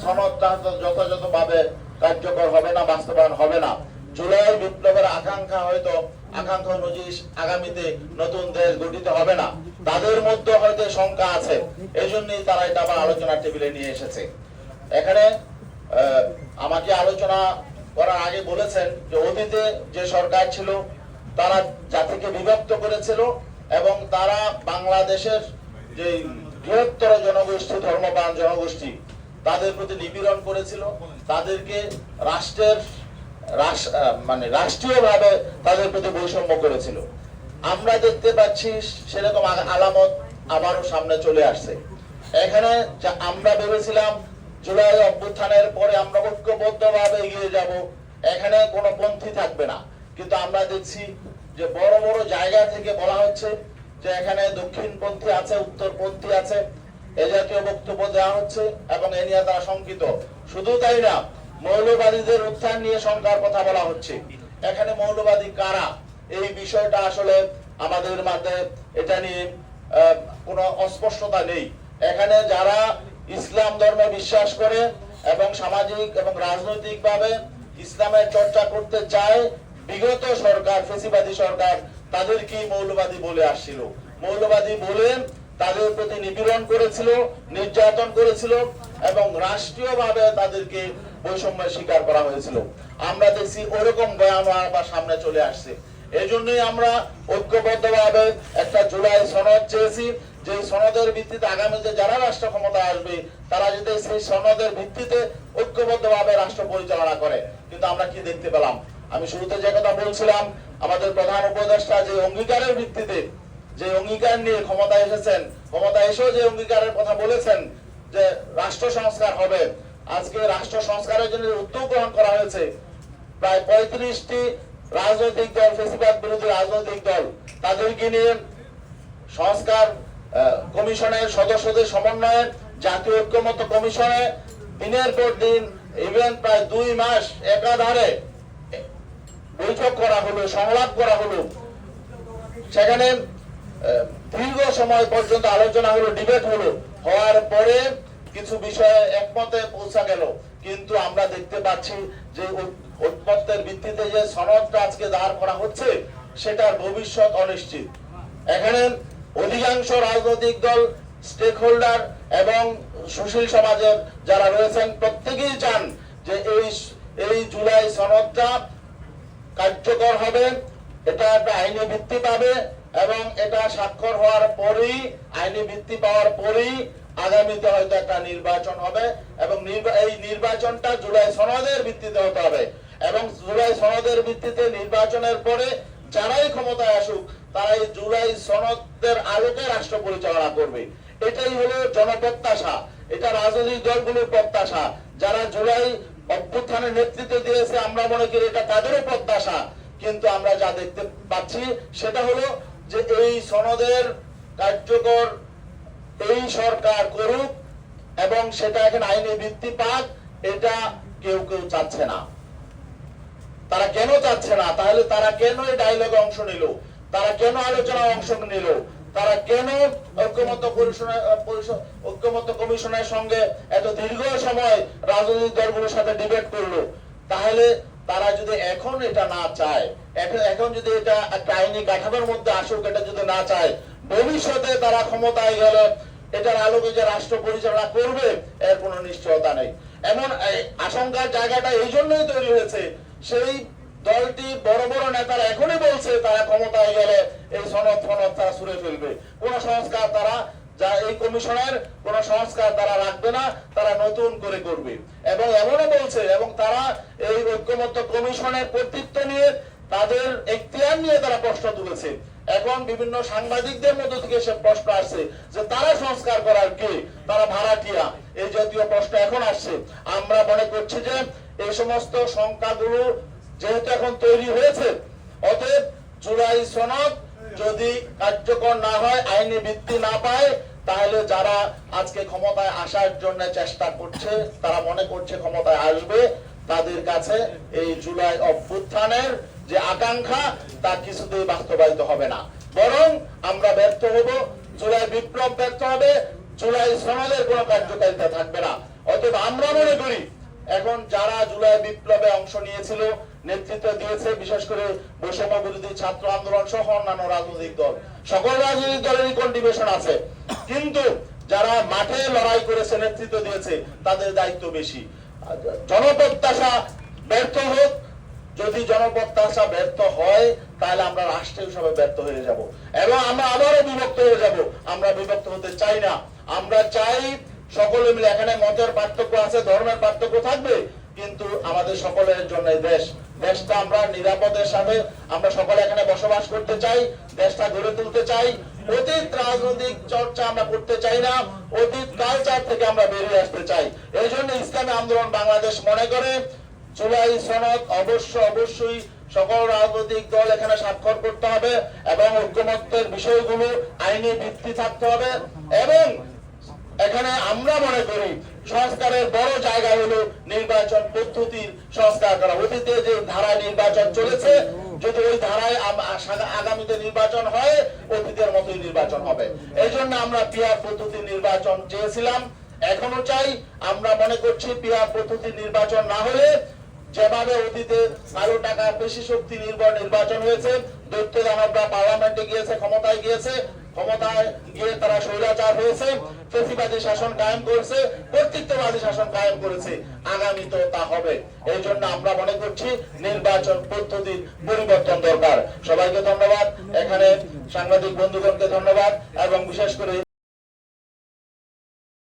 সনদটা যথাযথভাবে কার্যকর হবে না, বাস্তবায়ন হবে না। জুলাই বিপ্লবের আকাঙ্ক্ষা অনুযায়ী আগামীতে নতুন দেশ গঠিত হবে না, তাদের মধ্যে হয়তো শঙ্কা আছে। এই জন্যই তারা এটা আবার আলোচনার টেবিলে নিয়ে এসেছে। এখানে আমাকে আলোচনা করার আগে বলেছেন যে অতীতে যে সরকার ছিল তারা জাতিকে বিভক্ত করেছিল এবং তারা বাংলাদেশের যে বৃহত্তর জনগোষ্ঠী, ধর্মপ্রাণ জনগোষ্ঠী, তাদের প্রতি নিপীড়ন করেছিল, তাদেরকে রাষ্ট্রীয়ভাবে তাদের প্রতি বৈষম্য করেছিল। আমরা দেখতে পাচ্ছি সেরকম আলামত আবারও সামনে চলে আসছে। এখানে আমরা ভেবেছিলাম জুলাই অভ্যুত্থানের পরে আমরা ঐক্যবদ্ধভাবে এগিয়ে যাব, এখানে কোনো পন্থী থাকবে না, কিন্তু আমরা দেখছি যে বড় বড় জায়গা থেকে বলা হচ্ছে যে এখানে দক্ষিণপন্থী আছে, উত্তরপন্থী আছে, এ জাতীয় বক্তব্য দেওয়া হচ্ছে এবং এ নিয়ে তারা শঙ্কিত। শুধু তাই না, মৌলবাদীদের উত্থান নিয়ে শঙ্কার কথা বলা হচ্ছে। এখানে মৌলবাদী কারা, এই বিষয়টা আসলে আমাদের মাঝে এটা নিয়ে কোনো অস্পষ্টতা নেই। এখানে যারা ইসলাম ধর্মে বিশ্বাস করে এবং সামাজিক এবং রাজনৈতিকভাবে ইসলামের চর্চা করতে চায়, বিগত সরকার, ফেসিবাদী সরকার তাদেরকেই মৌলবাদী বলে আসছিল। মৌলবাদী বলে তাদের প্রতি নিপীড়ন করেছিল, নির্যাতন করেছিল এবং রাষ্ট্রীয়ভাবে তাদেরকে বৈষম্যের শিকার করা হয়েছিল। আমরা দেখছি ওরকম বয়ান আবার সামনে চলে আসছে। এই জন্যই আমরা ঐক্যবদ্ধভাবে একটা জুলাই সনদ চেয়েছি, যে সনদের ভিত্তিতে আগামীতে যারা রাষ্ট্র ক্ষমতায় আসবে তারা যদি সেই সনদের ভিত্তিতে ঐক্যবদ্ধভাবে রাষ্ট্র পরিচালনা করে। কিন্তু আমরা কি দেখতে পেলাম? আমি শুরুতে যে কথা বলছিলাম, আমাদের প্রধান উপদেষ্টা যে অঙ্গীকারের ভিত্তিতে, যে অঙ্গীকার নিয়ে ক্ষমতায় এসেছেন, ক্ষমতা এসেও যে অঙ্গীকারের কথা বলেছেন যে রাষ্ট্র সংস্কার হবে, আজকে রাষ্ট্র সংস্কারের জন্য উদ্যোগ গ্রহণ করা হয়েছে। প্রায় 35টি রাজনৈতিক দল, ফেসিবাদ বিরোধী রাজনৈতিক দল, তাদেরকে নিয়ে সংস্কার কমিশনের সদস্যদের সমন্বয়ে জাতীয় ঐক্যমত্য কমিশনে দিনের পর দিন, ইভেন প্রায় 2 মাস একাধারে বৈঠক করা হলো, সংলাপ করা হলো। সেখানে দীর্ঘ সময় পর্যন্ত আলোচনা হলো, ডিবেট হলো, হওয়ার পরে কিছু বিষয়ে একমতে পৌঁছা গেল। কিন্তু আমরা দেখতে পাচ্ছি যে ঐকমত্যের ভিত্তিতে যে সনদটা আজকে দাঁড় করা হচ্ছে সেটার ভবিষ্যৎ অনিশ্চিত। এখানে অধিকাংশ রাজনৈতিক দল, স্টেক হোল্ডার এবং সুশীল সমাজের যারা রয়েছেন প্রত্যেকেই চান যে এই জুলাই সনদটা কার্যকর হবে, এটা একটা আইনি ভিত্তি পাবে এবং এটা স্বাক্ষর হওয়ার পরেই, আইনি ভিত্তি পাওয়ার পরেই আগামীতে হয়তো একটা নির্বাচন হবে এবং এই নির্বাচনটা জুলাই সনদের ভিত্তিতে হতে হবে এবং জুলাই সনদের ভিত্তিতে নির্বাচনের পরে যারাই ক্ষমতায় আসুক তারা এই জুলাই সনদের আলোকে রাষ্ট্র পরিচালনা করবে। এটাই হলো জনপ্রত্যাশা, এটা রাজনৈতিক দলগুলোর প্রত্যাশা। যারা জুলাই অভ্যুত্থানের নেতৃত্ব দিয়েছে আমরা মনে করি এটা তাদেরও প্রত্যাশা। কিন্তু আমরা যা দেখতে পাচ্ছি সেটা হলো যে এই সনদের কার্যকর এই সরকার করুক এবং সেটা এখন আইনি ভিত্তি পাক, এটা কেউ কেউ চাচ্ছে না। তারা কেন চাচ্ছে না? তাহলে তারা কেন এই ডায়লগে অংশ নিল? তারা কেন আলোচনায় অংশ নিল? তারা কেন ঐক্যমত্য কমিশনের সঙ্গে এত দীর্ঘ সময় রাজনৈতিক দলগুলোর সাথে ডিবেট করলো? তাহলে তারা যদি এখন এটা না চায়, এখন যদি এটা একটা আইনি কাঠামোর মধ্যে আসুক, এটা যদি না চায়, ভবিষ্যতে তারা ক্ষমতায় গেলে এটার আলোকে যে রাষ্ট্র পরিচালনা করবে এর কোনো নিশ্চয়তা নেই। এমন আশঙ্কার জায়গাটা এই জন্যই তৈরি হয়েছে, সেই দলটি বড় বড় নেতারা এখনই বলছে তারা ক্ষমতায় গেলে এই সনদ তারা ছুড়ে ফেলবে। কোন সংস্কার তারা, যা এই কমিশনের কোন সংস্কার তারা রাখবে না, তারা নতুন করে করবে। এবং এমনও বলছে, এবং তারা এই ঐক্যমত্য কমিশনের কর্তৃত্ব নিয়ে, তাদের এখতিয়ার নিয়ে তারা প্রশ্ন তুলেছে। এখন বিভিন্ন সাংবাদিকদের মধ্য থেকে সে প্রশ্ন আসছে যে তারা সংস্কার করার কে, তারা ভাড়াটিয়া, এই জাতীয় প্রশ্ন এখন আসছে। আমরা মনে করছি যে এই সমস্ত সংখ্যাগুলো যেহেতু এখন তৈরি হয়েছে, অতএব জুলাই সনদ যদি কার্যকর না হয়, আইনি ভিত্তি না পায়, তাহলে যারা আজকে ক্ষমতায় আসার জন্য চেষ্টা করছে, তারা মনে করছে ক্ষমতায় আসবে, তাদের কাছে এই জুলাই অভ্যুত্থানের যে আকাঙ্ক্ষা তা কিছুতেই বাস্তবায়িত হবে না, বরং আমরা ব্যর্থ হব। জুলাই বিপ্লব ব্যর্থ হবে, জুলাই সনদের কোনো কার্যকারিতা থাকবে না। অতএব আমরা মনে করি এখন যারা জুলাই বিপ্লবে অংশ নিয়েছিল, নেতৃত্ব দিয়েছে, বিশেষ করে বৈষম্য বিরোধী ছাত্র আন্দোলন সহ অন্যান্য রাজনৈতিক দল, সকল রাজনৈতিক দলেরই কন্ট্রিবিউশন আছে, কিন্তু যারা মাঠে লড়াই করেছে, নেতৃত্ব দিয়েছে, তাদের দায়িত্ব বেশি। জনপ্রত্যাশা ব্যর্থ হোক, যদি জনপ্রত্যাশা ব্যর্থ হয় তাহলে আমরা রাষ্ট্র হিসাবে ব্যর্থ হয়ে যাব এবং আমরা আবারও বিভক্ত হয়ে যাব। আমরা বিভক্ত হতে চাই না। আমরা চাই সকলে মিলে, এখানে মতের পার্থক্য আছে, ধর্মের পার্থক্য থাকবে, কিন্তু আমাদের সকলের জন্য দেশটা আমরা নিরাপদের সাথে আমরা সকলে এখানে বসবাস করতে চাই, দেশটা গড়ে তুলতে চাই। অতীত রাজনৈতিক চর্চা আমরা করতে চাই না, অতীত কালচার থেকে আমরা বেরিয়ে আসতে চাই। এই জন্য ইসলামী আন্দোলন বাংলাদেশ মনে করে জুলাই সনদ অবশ্যই সকল রাজনৈতিক দল এখানে স্বাক্ষর করতে হবে এবং ঐক্যমত্যের বিষয়গুলো আইনি ভিত্তি থাকতে হবে। এবং এখানে আমরা মনে করি সংস্কারের বড় জায়গা হলো নির্বাচন পদ্ধতির সংস্কার করা। অতীতে যে ধারায় নির্বাচন চলেছে, যদি ওই ধারায় আগামীতে নির্বাচন হয়, অতীতের মতোই নির্বাচন হবে। এই জন্য আমরা পিআর পদ্ধতির নির্বাচন চেয়েছিলাম, এখনো চাই। আমরা মনে করছি পিআর পদ্ধতির নির্বাচন না হলে, যেভাবে অতীতে 12 টাকা বেশি শক্তি নির্ভর নির্বাচন হয়েছে, দৈত্য দানবরা পার্লামেন্টে গিয়েছে, ক্ষমতায় গিয়েছে, ক্ষমতায় গিয়ে তারা স্বৈরাচার হয়েছে, ফ্যাসিবাদী শাসন কায়েম করেছে, কর্তৃত্ববাদী শাসন কায়েম করেছে, আগামী তো তা হবে। এই জন্য আমরা মনে করছি নির্বাচন পদ্ধতির পরিবর্তন দরকার। সবাইকে ধন্যবাদ, এখানে সাংবাদিক বন্ধুগণকে ধন্যবাদ এবং বিশেষ করে